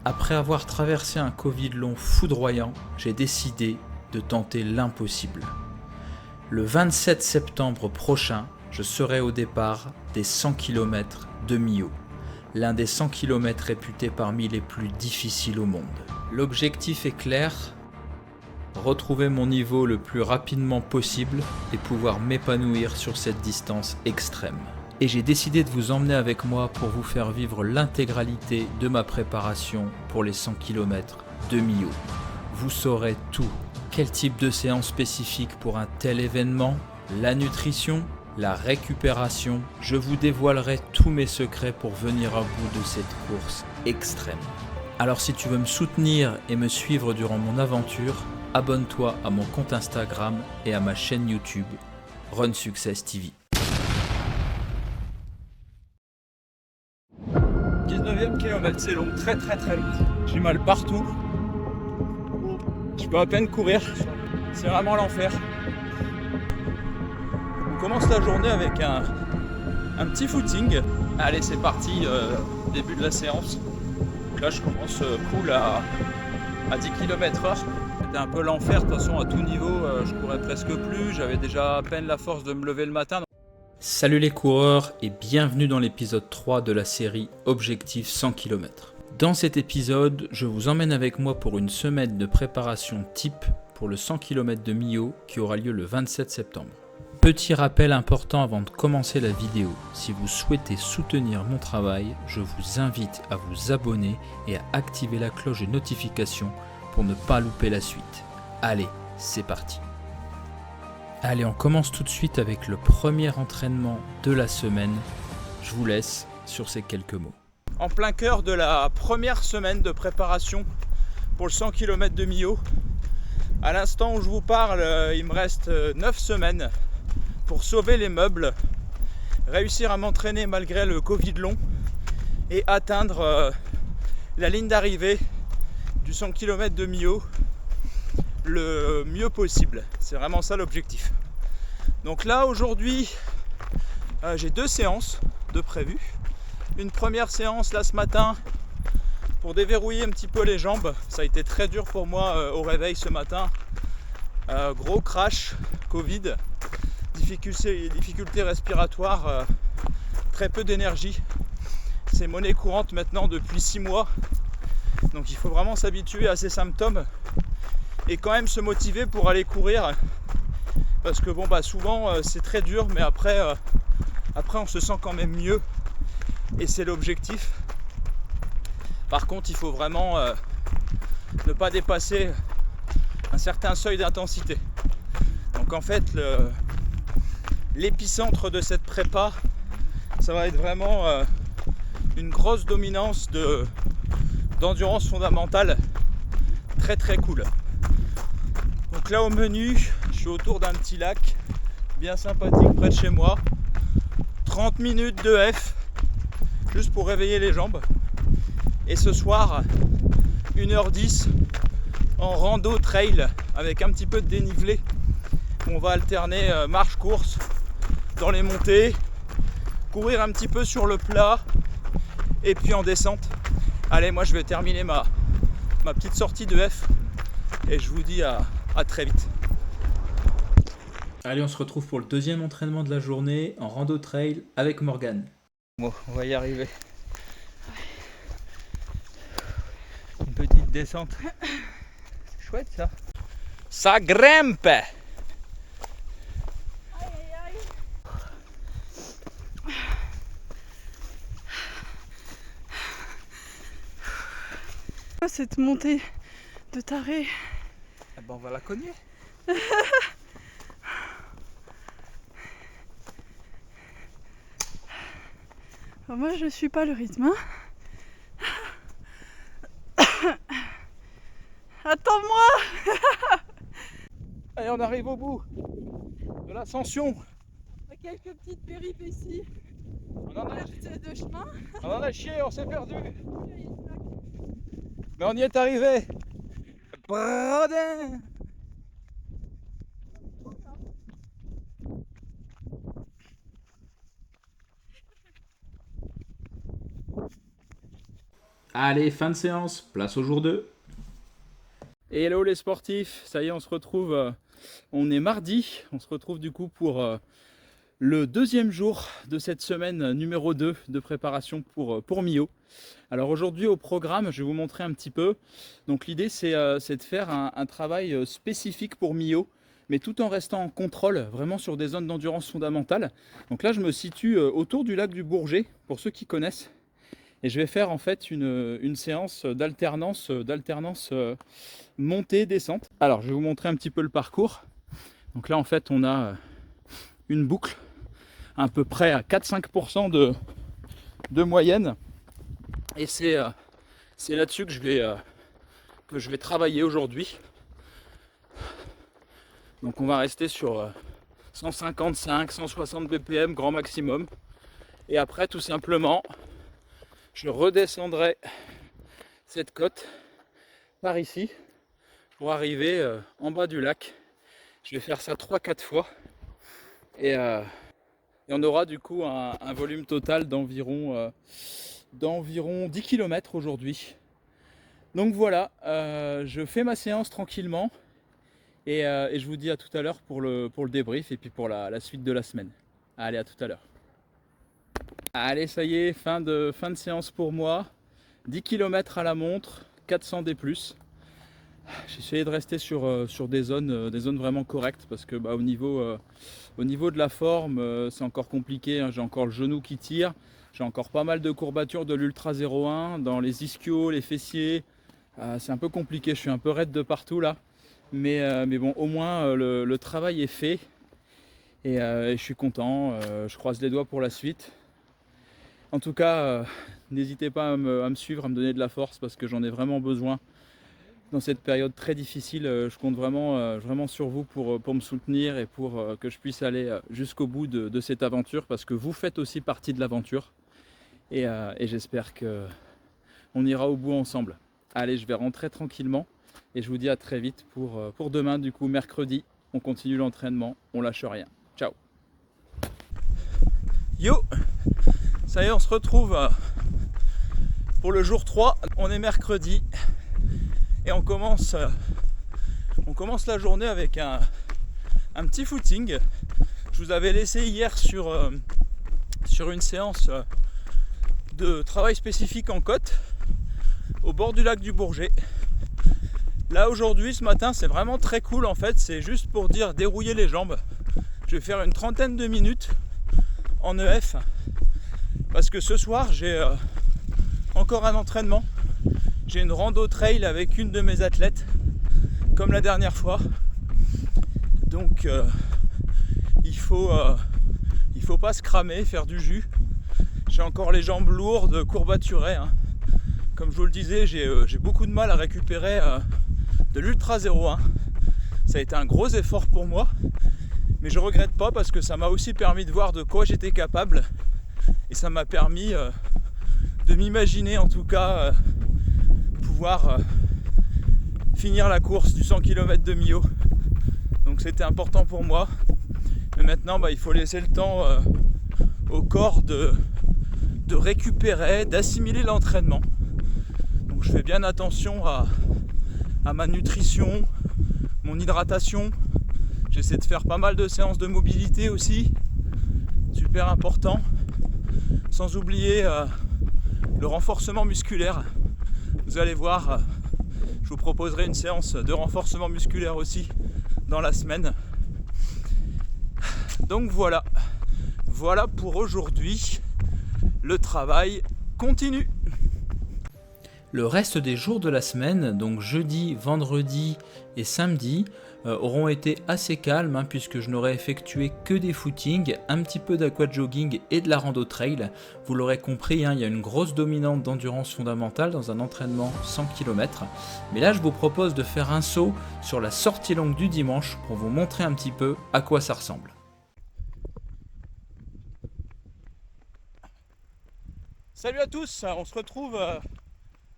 Après avoir traversé un Covid long foudroyant, j'ai décidé de tenter l'impossible. Le 27 septembre prochain, je serai au départ des 100 km de Millau, l'un des 100 km réputés parmi les plus difficiles au monde. L'objectif est clair, retrouver mon niveau le plus rapidement possible et pouvoir m'épanouir sur cette distance extrême. Et j'ai décidé de vous emmener avec moi pour vous faire vivre l'intégralité de ma préparation pour les 100 km de Millau. Vous saurez tout. Quel type de séance spécifique pour un tel événement, la nutrition, la récupération. Je vous dévoilerai tous mes secrets pour venir à bout de cette course extrême. Alors si tu veux me soutenir et me suivre durant mon aventure, abonne-toi à mon compte Instagram et à ma chaîne YouTube Run Success TV. 19e kilomètre, c'est long, très long. J'ai mal partout. Je peux à peine courir. C'est vraiment l'enfer. On commence la journée avec un petit footing. Allez, c'est parti, début de la séance. Donc là, je commence cool à 10 km/h. C'était un peu l'enfer, de toute façon, à tout niveau, je courais presque plus. J'avais déjà à peine la force de me lever le matin. Salut les coureurs et bienvenue dans l'épisode 3 de la série Objectif 100 km. Dans cet épisode, je vous emmène avec moi pour une semaine de préparation type pour le 100 km de Millau qui aura lieu le 27 septembre. Petit rappel important avant de commencer la vidéo, si vous souhaitez soutenir mon travail, je vous invite à vous abonner et à activer la cloche de notification pour ne pas louper la suite. Allez, c'est parti. Allez, on commence tout de suite avec le premier entraînement de la semaine. Je vous laisse sur ces quelques mots. En plein cœur de la première semaine de préparation pour le 100 km de Millau. À l'instant où je vous parle, il me reste 9 semaines pour sauver les meubles, réussir à m'entraîner malgré le Covid long et atteindre la ligne d'arrivée du 100 km de Millau le mieux possible. C'est vraiment ça l'objectif. Donc là aujourd'hui j'ai 2 séances de prévues. Une première séance là ce matin pour déverrouiller un petit peu les jambes. Ça a été très dur pour moi au réveil ce matin. Gros crash, Covid, difficultés respiratoires, très peu d'énergie. C'est monnaie courante maintenant depuis 6 mois. Donc il faut vraiment s'habituer à ces symptômes et quand même se motiver pour aller courir. Parce que bon souvent c'est très dur, mais après on se sent quand même mieux. Et c'est l'objectif. Par contre, il faut vraiment ne pas dépasser un certain seuil d'intensité. Donc en fait, l'épicentre de cette prépa, ça va être vraiment une grosse dominance d'endurance fondamentale très cool. Donc là au menu, je suis autour d'un petit lac bien sympathique près de chez moi. 30 minutes de F juste pour réveiller les jambes. Et ce soir, 1h10 en rando trail avec un petit peu de dénivelé. On va alterner marche-course dans les montées, courir un petit peu sur le plat et puis en descente. Allez, moi je vais terminer ma petite sortie de F et je vous dis à très vite. Allez, on se retrouve pour le deuxième entraînement de la journée en rando trail avec Morgane. Bon, on va y arriver. Une petite descente. C'est chouette ça. Ça grimpe. Aïe aïe aïe. Cette montée de taré. Eh ben, on va la cogner. Alors moi je suis pas le rythme. Attends-moi. Allez, on arrive au bout de l'ascension. Après quelques petites péripéties. On en a, De chemin. chié, on s'est perdu. Mais on y est arrivé. Bradin. Allez, fin de séance, place au jour 2. Et hello les sportifs, ça y est, on se retrouve, on est mardi, on se retrouve du coup pour le deuxième jour de cette semaine numéro 2 de préparation pour Millau. Alors aujourd'hui au programme, je vais vous montrer un petit peu. Donc l'idée c'est de faire un travail spécifique pour Millau, mais tout en restant en contrôle, vraiment sur des zones d'endurance fondamentale. Donc là je me situe autour du lac du Bourget, pour ceux qui connaissent. Et je vais faire en fait une séance d'alternance montée-descente. Alors je vais vous montrer un petit peu le parcours. Donc là en fait on a une boucle à peu près à 4-5% de moyenne. Et c'est là-dessus que je vais travailler aujourd'hui. Donc on va rester sur 155-160 BPM grand maximum. Et après tout simplement, je redescendrai cette côte par ici pour arriver en bas du lac. Je vais faire ça 3-4 fois. Et on aura du coup un volume total d'environ 10 km aujourd'hui. Donc voilà, je fais ma séance tranquillement et je vous dis à tout à l'heure pour le débrief et puis pour la suite de la semaine. Allez, à tout à l'heure. Allez, ça y est, fin de séance pour moi. 10 km à la montre, 400 D+. J'ai essayé de rester sur des zones vraiment correctes parce que au niveau de la forme, c'est encore compliqué, hein. J'ai encore le genou qui tire, j'ai encore pas mal de courbatures de l'Ultra 01 dans les ischios, les fessiers. C'est un peu compliqué, je suis un peu raide de partout là. Mais bon, au moins le travail est fait et je suis content, je croise les doigts pour la suite. En tout cas, n'hésitez pas à me suivre, à me donner de la force parce que j'en ai vraiment besoin. Dans cette période très difficile, je compte vraiment sur vous pour me soutenir et pour que je puisse aller jusqu'au bout de cette aventure parce que vous faites aussi partie de l'aventure et j'espère qu'on ira au bout ensemble. Allez, je vais rentrer tranquillement et je vous dis à très vite pour demain, du coup mercredi. On continue l'entraînement, on lâche rien. Ciao. Yo, ça y est, on se retrouve pour le jour 3. On est mercredi. Et on commence la journée avec un petit footing. Je vous avais laissé hier sur une séance de travail spécifique en côte au bord du lac du Bourget. Là aujourd'hui, ce matin, c'est vraiment très cool en fait. C'est juste pour dire dérouiller les jambes. Je vais faire une 30aine de minutes en EF parce que ce soir, j'ai encore un entraînement. J'ai une rando trail avec une de mes athlètes, comme la dernière fois. Donc il faut pas se cramer, faire du jus. J'ai encore les jambes lourdes, courbaturées, hein. Comme je vous le disais, j'ai beaucoup de mal à récupérer de l'Ultra 01. Ça a été un gros effort pour moi, mais je regrette pas parce que ça m'a aussi permis de voir de quoi j'étais capable. Et ça m'a permis de m'imaginer en tout cas pouvoir finir la course du 100 km de Millau. Donc c'était important pour moi. Mais maintenant il faut laisser le temps au corps de récupérer, d'assimiler l'entraînement. Donc je fais bien attention à ma nutrition, mon hydratation. J'essaie de faire pas mal de séances de mobilité aussi. Super important. Sans oublier le renforcement musculaire. Vous allez voir, je vous proposerai une séance de renforcement musculaire aussi dans la semaine. Donc voilà pour aujourd'hui. Le travail continue. Le reste des jours de la semaine, donc jeudi, vendredi et samedi, auront été assez calmes hein, puisque je n'aurai effectué que des footings, un petit peu d'aquajogging et de la rando trail. Vous l'aurez compris, hein, il y a une grosse dominante d'endurance fondamentale dans un entraînement 100 km. Mais là, je vous propose de faire un saut sur la sortie longue du dimanche pour vous montrer un petit peu à quoi ça ressemble. Salut à tous, on se retrouve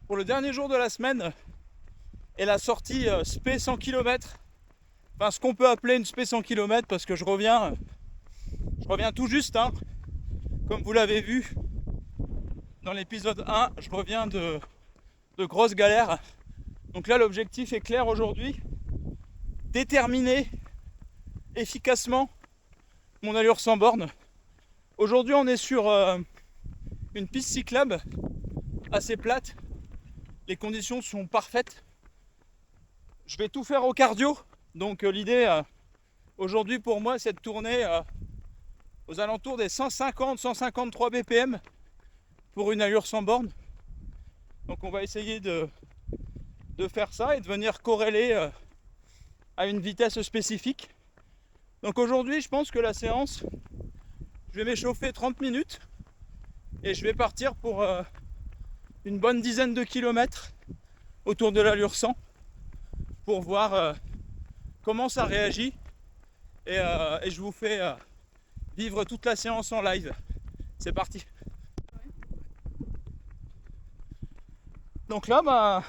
pour le dernier jour de la semaine et la sortie SP 100 km. Enfin, ce qu'on peut appeler une SP 100 km parce que je reviens tout juste, hein. Comme vous l'avez vu dans l'épisode 1, je reviens de de grosses galères. Donc là, l'objectif est clair aujourd'hui, déterminer efficacement mon allure sans borne. Aujourd'hui, on est sur une piste cyclable assez plate. Les conditions sont parfaites. Je vais tout faire au cardio. Donc l'idée aujourd'hui pour moi, c'est de tourner aux alentours des 150-153 BPM pour une allure sans borne. Donc on va essayer de faire ça et de venir corréler à une vitesse spécifique. Donc aujourd'hui, je pense que la séance, je vais m'échauffer 30 minutes et je vais partir pour une bonne dizaine de kilomètres autour de l'allure 100 pour voir comment ça réagit et je vous fais vivre toute la séance en live. C'est parti. Donc là,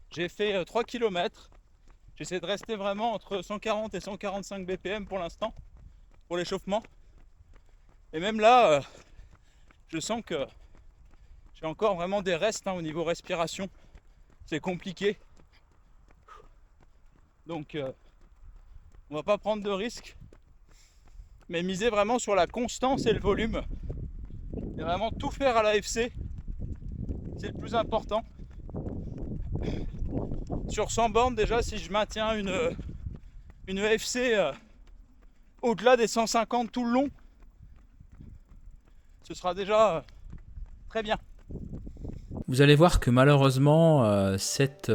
j'ai fait 3 km. J'essaie de rester vraiment entre 140 et 145 BPM pour l'instant, pour l'échauffement. Et même là, je sens que j'ai encore vraiment des restes au niveau respiration. C'est compliqué. Donc, on va pas prendre de risques, mais miser vraiment sur la constance et le volume. Et vraiment tout faire à l'AFC, c'est le plus important. Sur 100 bornes, déjà, si je maintiens une EFC au-delà des 150 tout le long, ce sera déjà très bien. Vous allez voir que malheureusement, cette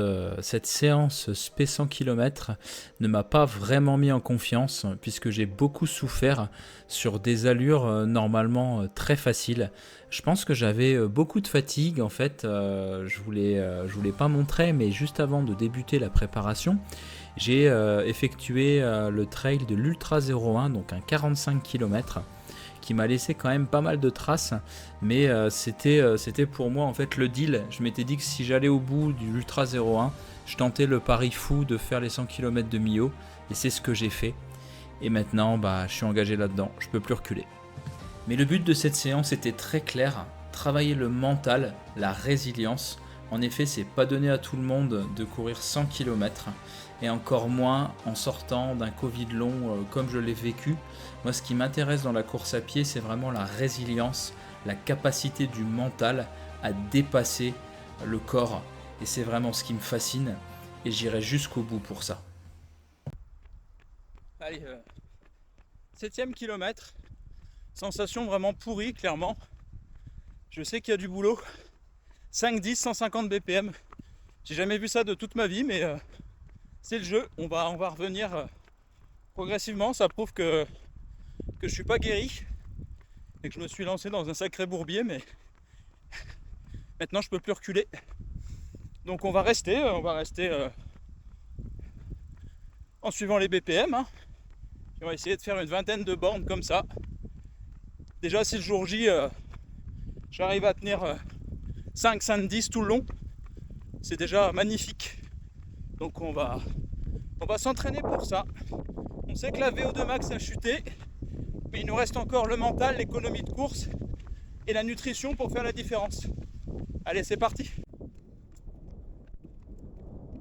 séance SP 100 km ne m'a pas vraiment mis en confiance puisque j'ai beaucoup souffert sur des allures normalement très faciles. Je pense que j'avais beaucoup de fatigue en fait, je voulais pas montrer, mais juste avant de débuter la préparation, j'ai effectué le trail de l'Ultra 01, donc un 45 km. Qui m'a laissé quand même pas mal de traces, mais c'était pour moi en fait le deal. Je m'étais dit que si j'allais au bout du Ultra 01, je tentais le pari fou de faire les 100 km de Millau, et c'est ce que j'ai fait. Et maintenant, je suis engagé là-dedans, je peux plus reculer. Mais le but de cette séance était très clair, travailler le mental, la résilience. En effet, c'est pas donné à tout le monde de courir 100 km, et encore moins en sortant d'un Covid long comme je l'ai vécu. Moi, ce qui m'intéresse dans la course à pied, c'est vraiment la résilience, la capacité du mental à dépasser le corps. Et c'est vraiment ce qui me fascine, et j'irai jusqu'au bout pour ça. Allez, 7e kilomètre, sensation vraiment pourrie, clairement. Je sais qu'il y a du boulot. 5, 10, 150 BPM. J'ai jamais vu ça de toute ma vie, mais c'est le jeu. On va revenir progressivement. Ça prouve que je suis pas guéri et que je me suis lancé dans un sacré bourbier, mais maintenant je peux plus reculer. Donc on va rester en suivant les BPM. Et on va essayer de faire une vingtaine de bornes comme ça. Déjà, si le jour J, j'arrive à tenir 5, 5, 10 tout le long, c'est déjà magnifique. Donc on va s'entraîner pour ça. On sait que la VO2 max a chuté, mais il nous reste encore le mental, l'économie de course et la nutrition pour faire la différence. Allez, c'est parti.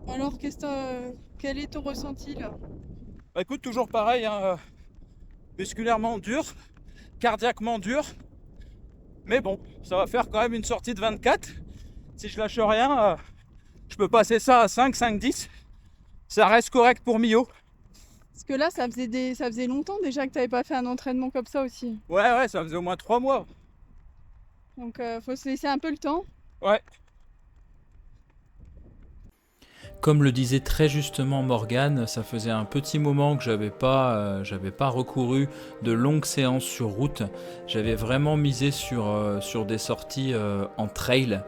Alors, quel est ton ressenti là? Écoute, toujours pareil, musculairement dur, cardiaquement dur, mais bon, ça va faire quand même une sortie de 24. Si je lâche rien, je peux passer ça à 5, 5, 10. Ça reste correct pour Millau. Parce que là, ça faisait longtemps déjà que tu n'avais pas fait un entraînement comme ça aussi. Ouais, ça faisait au moins 3 mois. Donc, faut se laisser un peu le temps. Ouais. Comme le disait très justement Morgane, ça faisait un petit moment que j'avais pas recouru de longues séances sur route. J'avais vraiment misé sur des sorties en trail.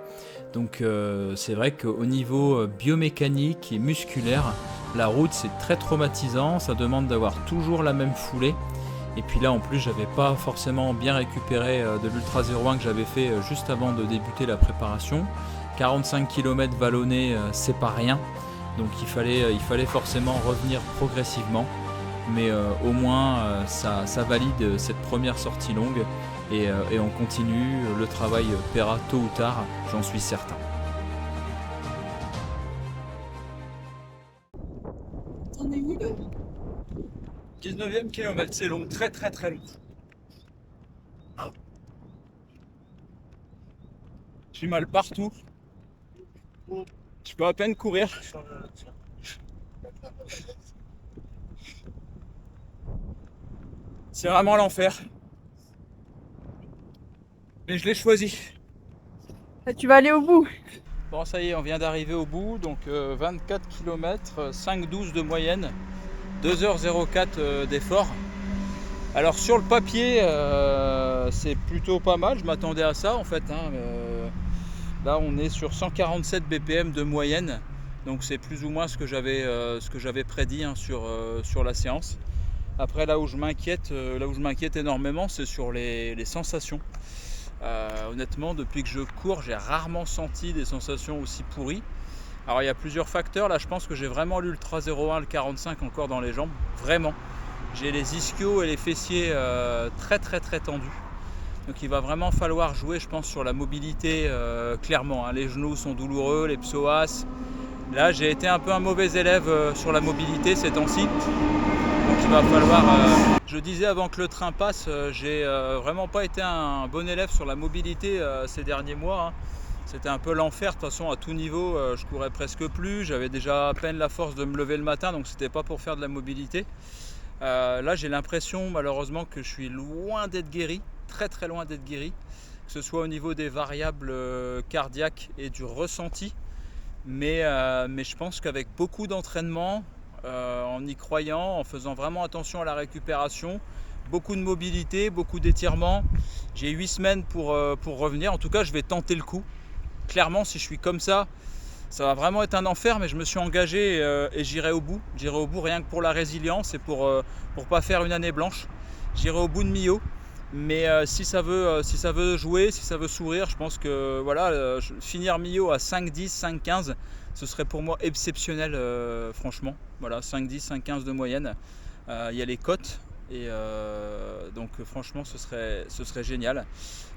Donc c'est vrai qu'au niveau biomécanique et musculaire, la route c'est très traumatisant, ça demande d'avoir toujours la même foulée. Et puis là en plus j'avais pas forcément bien récupéré de l'Ultra 01 que j'avais fait juste avant de débuter la préparation. 45 km vallonnés, c'est pas rien. Donc il fallait forcément revenir progressivement. Mais au moins ça valide cette première sortie longue. Et on continue, le travail paiera tôt ou tard, j'en suis certain. 19e kilomètre, c'est long, très très très long. J'ai mal partout. Je peux à peine courir. C'est vraiment l'enfer. Mais je l'ai choisi. Tu vas aller au bout. Bon, ça y est, on vient d'arriver au bout. Donc 24 km, 5,12 de moyenne, 2h04 d'effort. Alors sur le papier, c'est plutôt pas mal. Je m'attendais à ça en fait. Là, on est sur 147 BPM de moyenne. Donc c'est plus ou moins ce que j'avais prédit sur la séance. Après, là où je m'inquiète énormément, c'est sur les sensations. Honnêtement, depuis que je cours, j'ai rarement senti des sensations aussi pourries. Alors il y a plusieurs facteurs. Là, je pense que j'ai vraiment l'Ultra 01, le 45 encore dans les jambes. Vraiment. J'ai les ischios et les fessiers très très très tendus. Donc il va vraiment falloir jouer, je pense, sur la mobilité clairement. Hein. Les genoux sont douloureux, les psoas. Là, j'ai été un peu un mauvais élève sur la mobilité ces temps-ci. Donc il va falloir... Je disais avant que le train passe, j'ai vraiment pas été un bon élève sur la mobilité ces derniers mois. Hein. C'était un peu l'enfer, de toute façon à tout niveau, je courais presque plus. J'avais déjà à peine la force de me lever le matin, donc c'était pas pour faire de la mobilité. Là j'ai l'impression malheureusement que je suis loin d'être guéri, très très loin d'être guéri. Que ce soit au niveau des variables cardiaques et du ressenti. Mais je pense qu'avec beaucoup d'entraînement, en y croyant, en faisant vraiment attention à la récupération, beaucoup de mobilité, beaucoup d'étirements, j'ai 8 semaines pour revenir. En tout cas, je vais tenter le coup. Clairement, si je suis comme ça va vraiment être un enfer, mais je me suis engagé et j'irai au bout. J'irai au bout rien que pour la résilience et pour pas faire une année blanche. J'irai au bout de Millau. Mais si ça veut jouer, si ça veut sourire, je pense que voilà, finir Millau à 5,10, 5,15, ce serait pour moi exceptionnel, franchement. Voilà, 5,10, 5,15 de moyenne. Il y a les côtes et donc franchement, ce serait génial.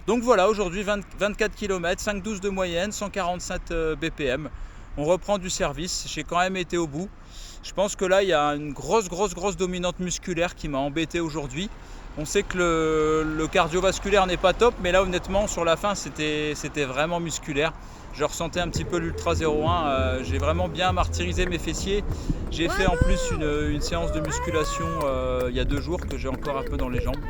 Donc voilà, aujourd'hui 24 km, 5,12 de moyenne, 147 BPM. On reprend du service. J'ai quand même été au bout. Je pense que là, il y a une grosse dominante musculaire qui m'a embêté aujourd'hui. On sait que le cardiovasculaire n'est pas top, mais là honnêtement sur la fin c'était vraiment musculaire. Je ressentais un petit peu l'Ultra 01, j'ai vraiment bien martyrisé mes fessiers. J'ai fait en plus une séance de musculation il y a 2 jours que j'ai encore un peu dans les jambes.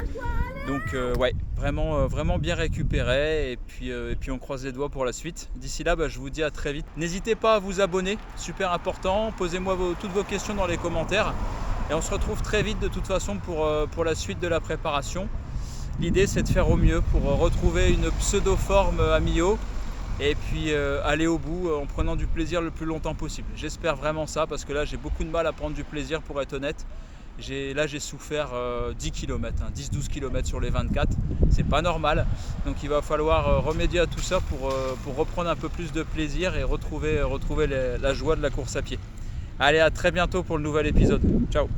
Donc ouais, vraiment bien récupéré et puis on croise les doigts pour la suite. D'ici là, je vous dis à très vite. N'hésitez pas à vous abonner, super important. Posez-moi toutes vos questions dans les commentaires. Et on se retrouve très vite de toute façon pour la suite de la préparation. L'idée c'est de faire au mieux pour retrouver une pseudo-forme à Millau et puis aller au bout en prenant du plaisir le plus longtemps possible. J'espère vraiment ça parce que là j'ai beaucoup de mal à prendre du plaisir pour être honnête. Là j'ai souffert 10 km, 10-12 km sur les 24, c'est pas normal. Donc il va falloir remédier à tout ça pour reprendre un peu plus de plaisir et retrouver la joie de la course à pied. Allez, à très bientôt pour le nouvel épisode. Ciao.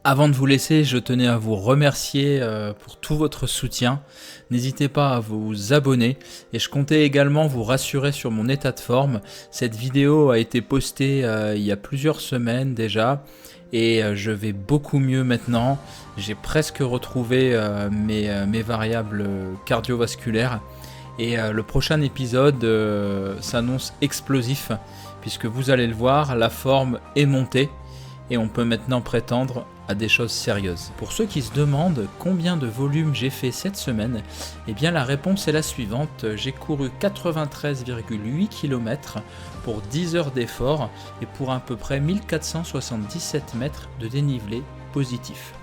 Avant de vous laisser, je tenais à vous remercier pour tout votre soutien. N'hésitez pas à vous abonner et je comptais également vous rassurer sur mon état de forme. Cette vidéo a été postée il y a plusieurs semaines déjà et je vais beaucoup mieux maintenant. J'ai presque retrouvé mes variables cardiovasculaires et le prochain épisode s'annonce explosif puisque vous allez le voir, la forme est montée et on peut maintenant prétendre à des choses sérieuses. Pour ceux qui se demandent combien de volume j'ai fait cette semaine, eh bien la réponse est la suivante. J'ai couru 93,8 km pour 10 heures d'effort et pour à peu près 1477 mètres de dénivelé positif.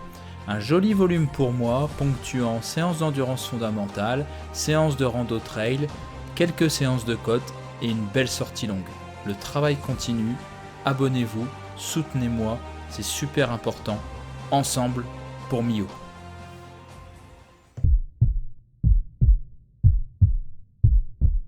Un joli volume pour moi, ponctuant séance d'endurance fondamentale, séance de rando trail, quelques séances de côte et une belle sortie longue. Le travail continue, abonnez-vous, soutenez-moi, c'est super important. Ensemble pour Millau.